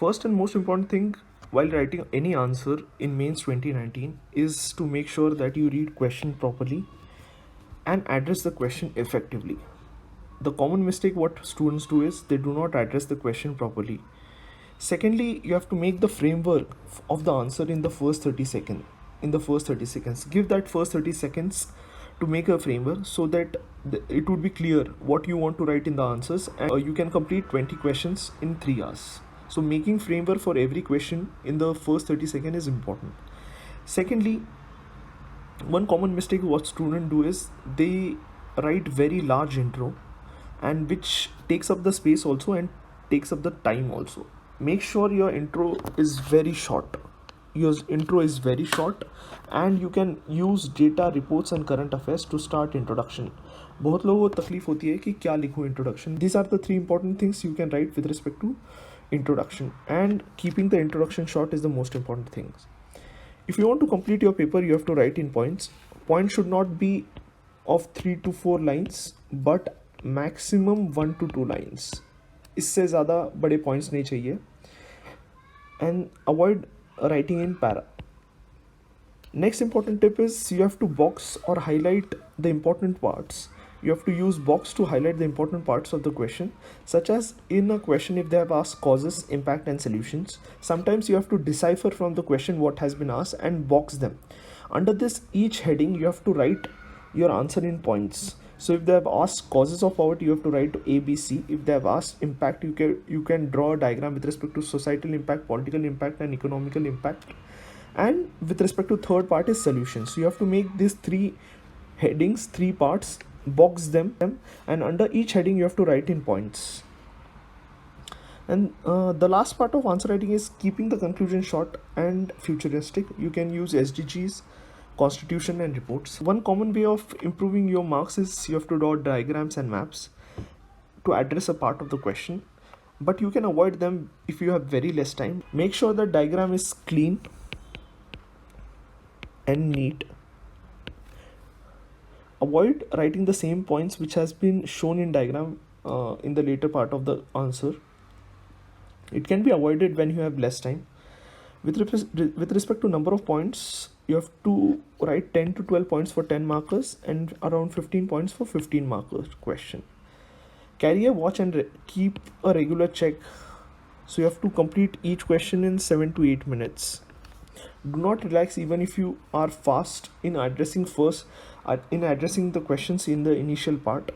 First and most important thing while writing any answer in mains 2019 is to make sure that you read question properly and address the question effectively. The common mistake what students do is they do not address the question properly. Secondly, you have to make the framework of the answer in the first 30 seconds. Give that first 30 seconds to make a framework so that it would be clear what you want to write in the answers, and you can complete 20 questions in 3 hours. So making framework for every question in the first 30 seconds is important. Secondly, one common mistake what students do is they write very large intro, and which takes up the space also and takes up the time also. Make sure your intro is very short. And you can use data, reports and current affairs to start introduction. बहुत लोगों को तकलीफ होती है कि क्या लिखूं introduction. These are the 3 important things you can write with respect to introduction, and keeping the introduction short is the most important thing. If you want to complete your paper, you have to write in points. Points should not be of 3 to 4 lines, but maximum 1 to 2 lines. इससे ज़्यादा बड़े points नहीं चाहिए. And avoid writing in para. Next important tip is you have to box or highlight the important parts. You have to use box to highlight the important parts of the question, such as in a question if they have asked causes, impact and solutions. Sometimes you have to decipher from the question what has been asked and box them. Under this each heading you have to write your answer in points. So if they have asked causes of poverty, you have to write A, B, C. If they have asked impact, you can draw a diagram with respect to societal impact, political impact and economical impact. And with respect to third part is solutions. So you have to make these 3 headings, 3 parts, box them, and under each heading you have to write in points. And the last part of answer writing is keeping the conclusion short and futuristic. You can use SDGs, constitution and reports. One common way of improving your marks is you have to draw diagrams and maps to address a part of the question, but you can avoid them if you have very less time. Make sure the diagram is clean and neat. Avoid writing the same points which has been shown in diagram in the later part of the answer. It can be avoided when you have less time. With respect to number of points, you have to write 10 to 12 points for 10 markers and around 15 points for 15 markers question. Carry a watch and keep a regular check. So you have to complete each question in 7 to 8 minutes. Do not relax even if you are fast in addressing the questions in the initial part.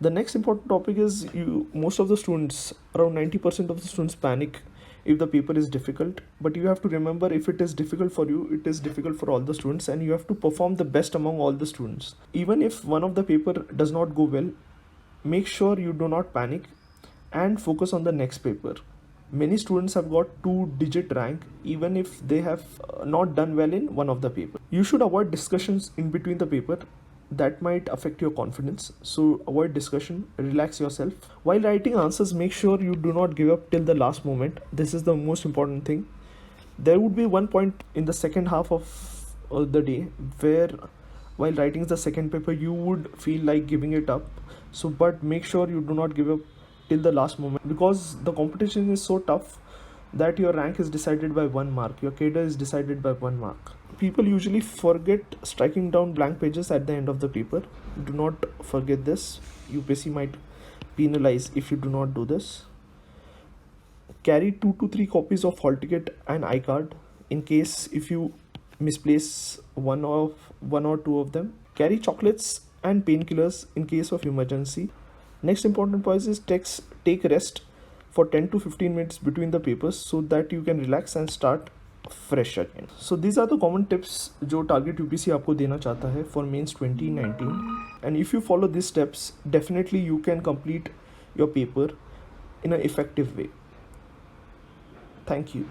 The next important topic is most of the students, around 90% of the students, panic if the paper is difficult, but you have to remember, if it is difficult for you, it is difficult for all the students, and you have to perform the best among all the students. Even if one of the paper does not go well, make sure you do not panic and focus on the next paper. Many students have got 2-digit rank even if they have not done well in one of the paper. You should avoid discussions in between the paper. That might affect your confidence, so avoid discussion, relax yourself. While writing answers, make sure you do not give up till the last moment. This is the most important thing. There would be one point in the second half of the day where while writing the second paper you would feel like giving it up, but make sure you do not give up till the last moment, because the competition is so tough that your rank is decided by 1 mark, your cadre is decided by 1 mark. People usually forget striking down blank pages at the end of the paper. Do not forget this. UPSC might penalize if you do not do this. Carry 2 to 3 copies of hall ticket and iCard in case if you misplace one or 2 of them. Carry chocolates and painkillers in case of emergency. Next important point is take rest for 10 to 15 minutes between the papers so that you can relax and start fresh again. So these are the common tips जो target UPSC आपको देना चाहता है for mains 2019, and if you follow these steps, definitely you can complete your paper in an effective way. Thank you.